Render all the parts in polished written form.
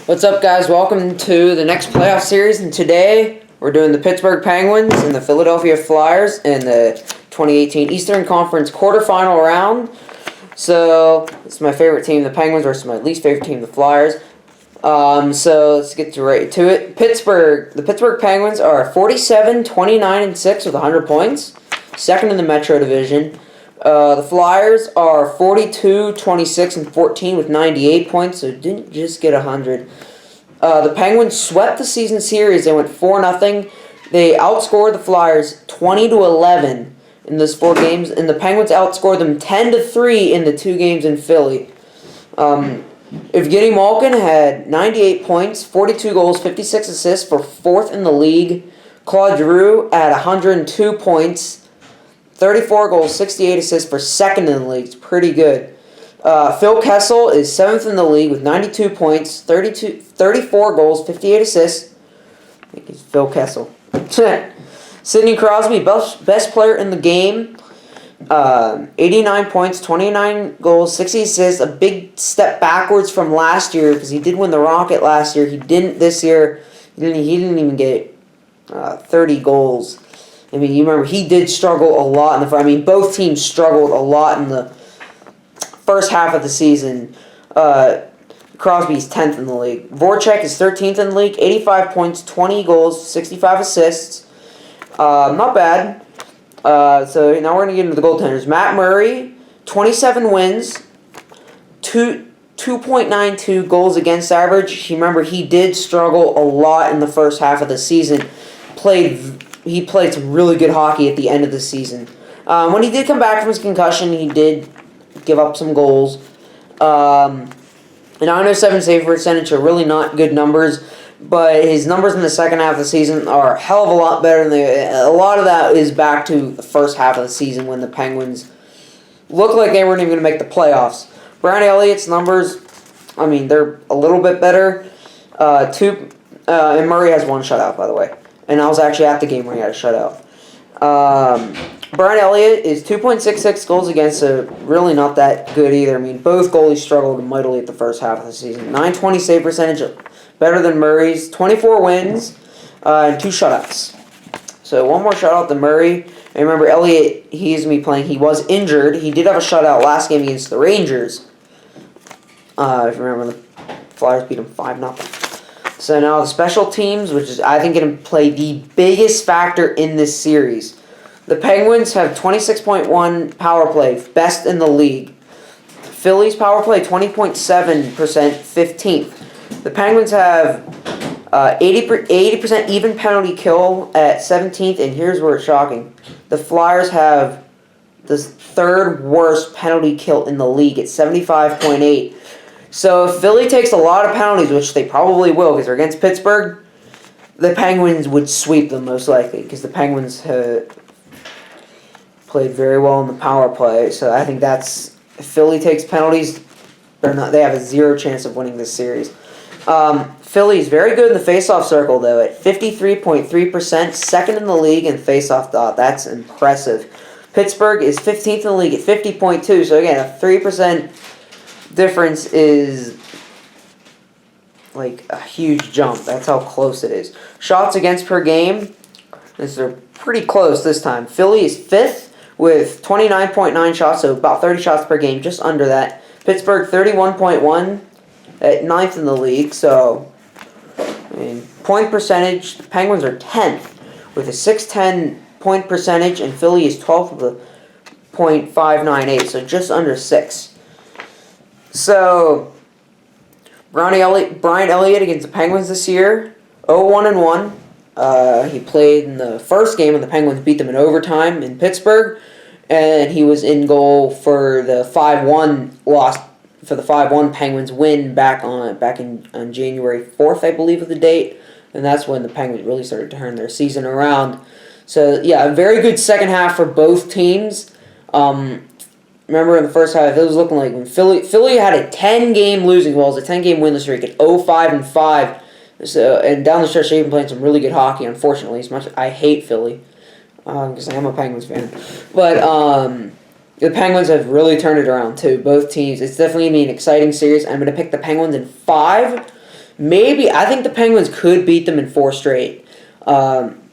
What's up, guys? Welcome to the next playoff series, and today we're doing the Pittsburgh Penguins and the Philadelphia Flyers in the 2018 Eastern Conference quarterfinal round. So, it's my favorite team, the Penguins, versus my least favorite team, the Flyers. So let's get right to it. The Pittsburgh Penguins are 47, 29, and 6 with 100 points, second in the Metro Division. The Flyers are 42, 26, and 14 with 98 points, so didn't just get 100. The Penguins swept the season series. They went 4-0. They outscored the Flyers 20-11 in those 4 games, and the Penguins outscored them 10-3 in the 2 games in Philly. Evgeny Malkin had 98 points, 42 goals, 56 assists for 4th in the league. Claude Giroux had 102 points, 34 goals, 68 assists for 2nd in the league. It's pretty good. Phil Kessel is 7th in the league with 92 points, 34 goals, 58 assists. I think he's Phil Kessel. Sidney Crosby, best player in the game. 89 points, 29 goals, 60 assists. A big step backwards from last year because he did win the Rocket last year. He didn't this year. He didn't even get 30 goals. I mean, you remember he did struggle a lot in the front. I mean, both teams struggled a lot in the first half of the season. Crosby's 10th in the league. Voracek is 13th in the league, 85 points, 20 goals, 65 assists. Not bad. So now we're going to get into the goaltenders. Matt Murray, 27 wins, 2.92 goals against average. You remember he did struggle a lot in the first half of the season. He played some really good hockey at the end of the season. When he did come back from his concussion, he did give up some goals. And 907 save percentage are really not good numbers, but his numbers in the second half of the season are a hell of a lot better than a lot of that is back to the first half of the season when the Penguins looked like they weren't even going to make the playoffs. Brian Elliott's numbers, I mean, they're a little bit better. And Murray has 1 shutout, by the way. And I was actually at the game where he had a shutout. Brian Elliott is 2.66 goals against, so really not that good either. I mean, both goalies struggled mightily at the first half of the season. 920 save percentage, better than Murray's. 24 wins and 2 shutouts. So 1 more shutout than Murray. And remember, Elliott, he was injured. He did have a shutout last game against the Rangers. If you remember, the Flyers beat him 5-0. So now the special teams, which is, I think, going to play the biggest factor in this series. The Penguins have 26.1 power play, best in the league. Philly's power play, 20.7%, 15th. The Penguins have 80% even penalty kill at 17th, and here's where it's shocking. The Flyers have the 3rd worst penalty kill in the league at 75.8. So if Philly takes a lot of penalties, which they probably will because they're against Pittsburgh, the Penguins would sweep them most likely because the Penguins have played very well in the power play. So I think if Philly takes penalties, they have a 0 chance of winning this series. Philly's very good in the face-off circle, though, at 53.3%, 2nd in the league in face-off dot. That's impressive. Pittsburgh is 15th in the league at 50.2, so again, a 3% difference is like a huge jump. That's how close it is. Shots against per game, they're pretty close this time. Philly is 5th with 29.9 shots, so about 30 shots per game, just under that. Pittsburgh 31.1 at 9th in the league. So, I mean, point percentage, the Penguins are 10th with a .610 point percentage, and Philly is 12th with a .598, so just under 6. So, Brian Elliott against the Penguins this year, 0-1-1. He played in the first game when the Penguins beat them in overtime in Pittsburgh, and he was in goal for the 5-1 loss, for the 5-1 Penguins win back on January 4th, I believe, was the date, and that's when the Penguins really started to turn their season around. So, yeah, a very good second half for both teams. Remember in the first half, it was looking like when Philly had a 10-game losing, well, it was a 10-game winless streak at 0-5-5. So, and down the stretch, they've been playing some really good hockey, unfortunately. As much as I hate Philly, because I am a Penguins fan. But the Penguins have really turned it around, too. Both teams. It's definitely going to be an exciting series. I'm going to pick the Penguins in 5. Maybe I think the Penguins could beat them in 4 straight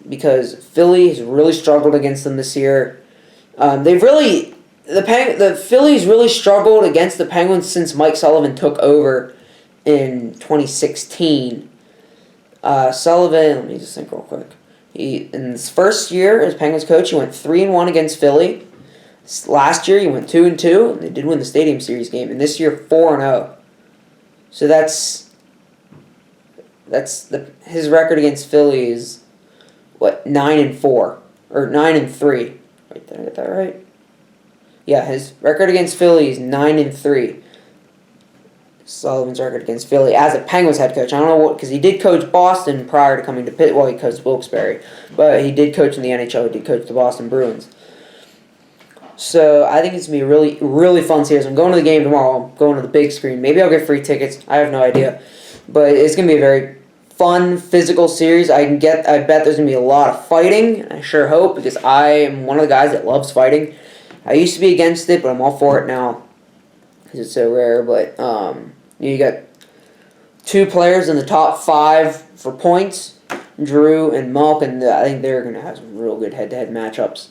because Philly has really struggled against them this year. The Phillies really struggled against the Penguins since Mike Sullivan took over in 2016. Sullivan, let me just think real quick. In his first year as Penguins coach, he went 3-1 against Philly. Last year, he went 2-2, and they did win the Stadium Series game. And this year, 4-0. So his record against Philly is 9-4 or 9-3. Wait, did I get that right? Yeah, his record against Philly is 9-3. Sullivan's record against Philly as a Penguins head coach. I don't know what, because he did coach Boston prior to coming to Pitt. Well, he coached Wilkes-Barre, but he did coach in the NHL. He did coach the Boston Bruins. So I think it's going to be a really, really fun series. I'm going to the game tomorrow. I'm going to the big screen. Maybe I'll get free tickets. I have no idea. But it's going to be a very fun, physical series. I bet there's going to be a lot of fighting. I sure hope, because I am one of the guys that loves fighting. I used to be against it, but I'm all for it now because it's so rare. But you got 2 players in the top 5 for points, Drew and Malk, and I think they're going to have some real good head-to-head matchups.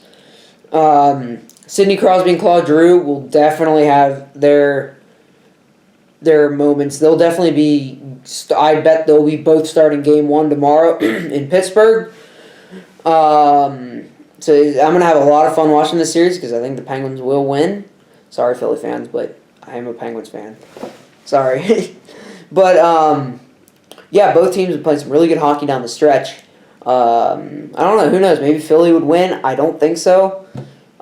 Sidney Crosby and Claude Giroux will definitely have their moments. They'll definitely be. I bet they'll be both starting Game 1 tomorrow in Pittsburgh. So I'm gonna have a lot of fun watching this series because I think the Penguins will win. Sorry, Philly fans, but I am a Penguins fan. Sorry, but yeah, both teams have played some really good hockey down the stretch. I don't know. Who knows? Maybe Philly would win. I don't think so.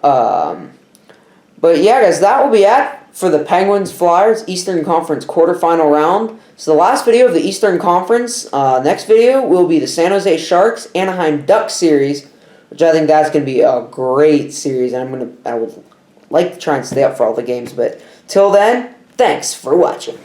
But yeah, guys, that will be it for the Penguins-Flyers Eastern Conference quarterfinal round. So the last video of the Eastern Conference, next video will be the San Jose Sharks Anaheim Ducks series, which I think that's going to be a great series. And I would like to try and stay up for all the games. But till then, thanks for watching.